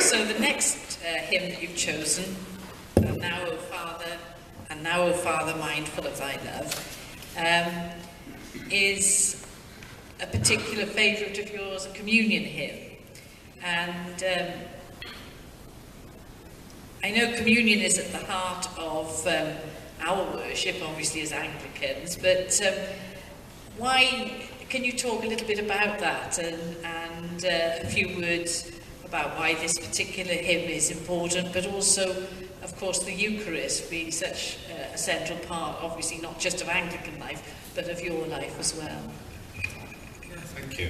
So the next hymn that you've chosen, Now, O Father, mindful of thy love, is a particular favourite of yours, a communion hymn. And I know communion is at the heart of our worship, obviously as Anglicans, but why, can you talk a little bit about that and a few words about why this particular hymn is important, but also, of course, the Eucharist being such a central part, obviously not just of Anglican life, but of your life as well. Yeah, thank you.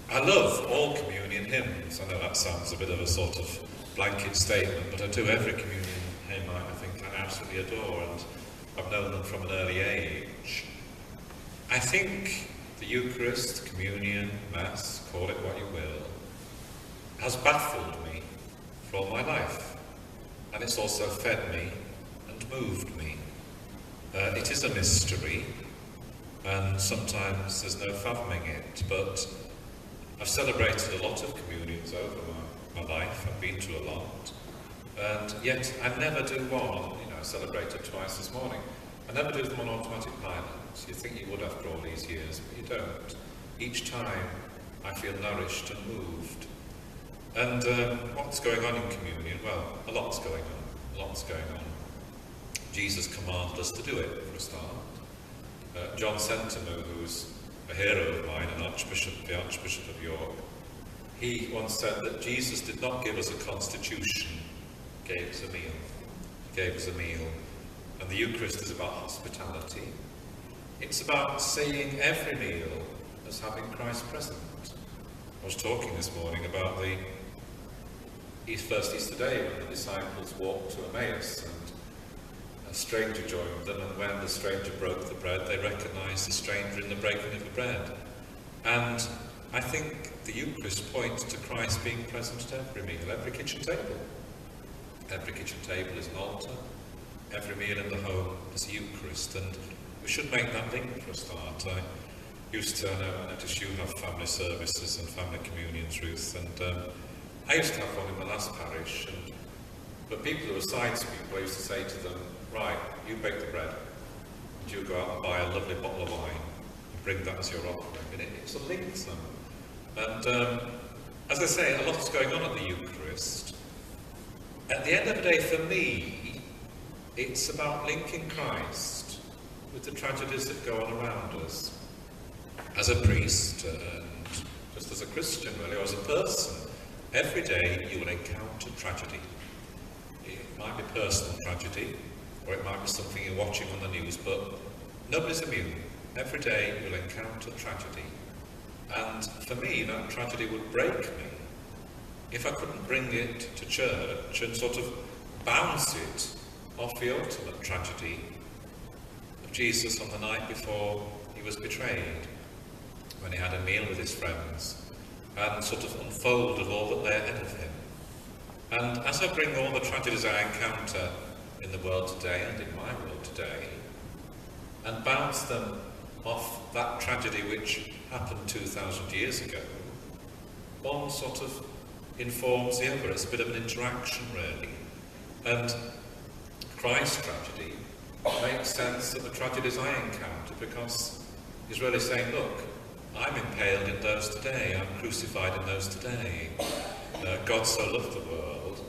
I love all communion hymns. I know that sounds a bit of a sort of blanket statement, but I do every communion hymn I think I absolutely adore, and I've known them from an early age. I think the Eucharist, communion, Mass, call it what you will, has baffled me for all my life, and it's also fed me and moved me. It is a mystery, and sometimes there's no fathoming it, but I've celebrated a lot of communions over my life. I've been to a lot, and yet I never do one. I celebrated twice this morning. I never do them on automatic pilot. You think you would after all these years, but you don't. Each time I feel nourished and moved. And what's going on in communion? Well, a lot's going on. Lots going on. Jesus commanded us to do it, for a start. John Sentamu, who's a hero of mine, the Archbishop of York, he once said that Jesus did not give us a constitution, he gave us a meal. He gave us a meal. And the Eucharist is about hospitality. It's about seeing every meal as having Christ present. I was talking this morning about the first Easter day when the disciples walked to Emmaus and a stranger joined them, and when the stranger broke the bread, they recognised the stranger in the breaking of the bread. And I think the Eucharist points to Christ being present at every meal, every kitchen table. Every kitchen table is an altar. Every meal in the home is a Eucharist, and we should make that link for a start. I noticed you have family services and family communions, Ruth, and I used to have one in my last parish, but people who were sides people, I used to say to them, right, you bake the bread, and you go out and buy a lovely bottle of wine, and bring that as your offering, and it sort of links them. And as I say, a lot's going on at the Eucharist. At the end of the day, for me, it's about linking Christ with the tragedies that go on around us. As a priest, and just as a Christian really, or as a person, every day you will encounter tragedy. It might be personal tragedy, or it might be something you're watching on the news, but nobody's immune. Every day you'll encounter tragedy. And for me, that tragedy would break me if I couldn't bring it to church and sort of bounce it off the ultimate tragedy of Jesus on the night before he was betrayed, when he had a meal with his friends, and sort of unfolded all that lay ahead of him. And as I bring all the tragedies I encounter in the world today and in my world today, and bounce them off that tragedy which happened 2,000 years ago, one sort of informs the other. It's a bit of an interaction, really. And Christ's tragedy makes sense of the tragedies I encounter, because he's really saying, look, I'm impaled in those today, I'm crucified in those today. God so loved the world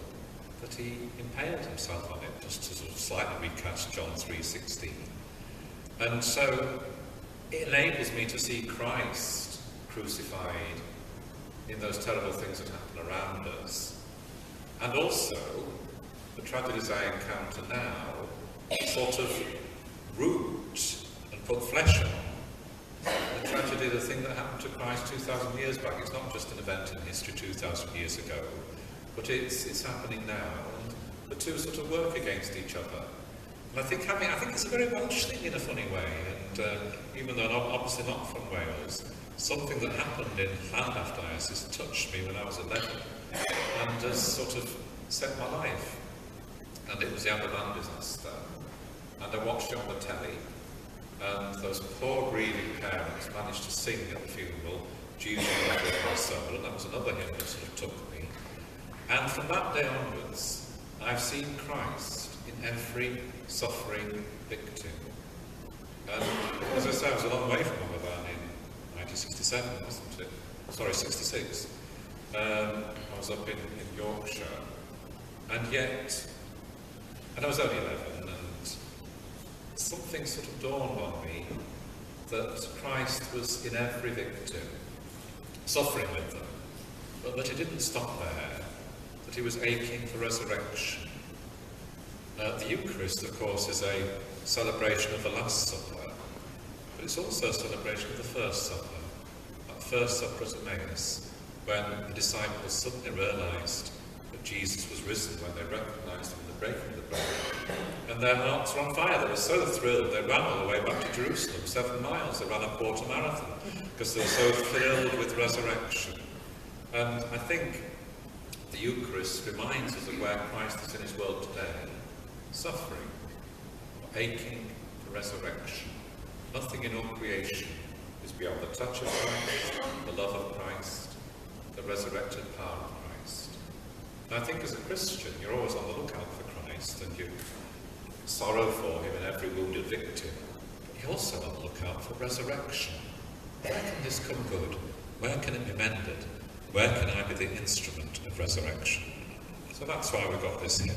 that he impaled himself on it, just to sort of slightly recast John 3:16. And so it enables me to see Christ crucified in those terrible things that happen around us. And also, the tragedies I encounter now sort of root and put flesh on the tragedy, the thing that happened to Christ 2,000 years back. It's not just an event in history 2,000 years ago, but it's happening now, and the two sort of work against each other. And I think it's a very Welsh thing in a funny way, and even though I'm obviously not from Wales, something that happened in Llandaff Diocese touched me when I was 11, and has sort of set my life. And it was the Aberfan disaster, and I watched it on the telly, and those poor grieving parents managed to sing at the funeral, Jesus with my soul, and that was another hymn that sort of took me. And from that day onwards, I've seen Christ in every suffering victim. And as I say, I was a long way from Mother Van in 1967, wasn't it? Sorry, 66. I was up in Yorkshire, and I was only 11, and something sort of dawned on me that Christ was in every victim, suffering with them, but that he didn't stop there, that he was aching for resurrection. The Eucharist, of course, is a celebration of the Last Supper, but it's also a celebration of the First Supper, that First Supper at Emmaus, when the disciples suddenly realised that Jesus was risen, when they recognised him in the breaking of the bread. And their hearts were on fire. They were so thrilled, they ran all the way back to Jerusalem, 7 miles. They ran a quarter marathon because they were so thrilled with resurrection. And I think the Eucharist reminds us of where Christ is in his world today, suffering, aching for resurrection. Nothing in all creation is beyond the touch of Christ, the love of Christ, the resurrected power of Christ. And I think as a Christian, you're always on the lookout for Christ, and you sorrow for him in every wounded victim. But you're also on the lookout for resurrection. Where can this come good? Where can it be mended? Where can I be the instrument of resurrection? So that's why we got this hymn.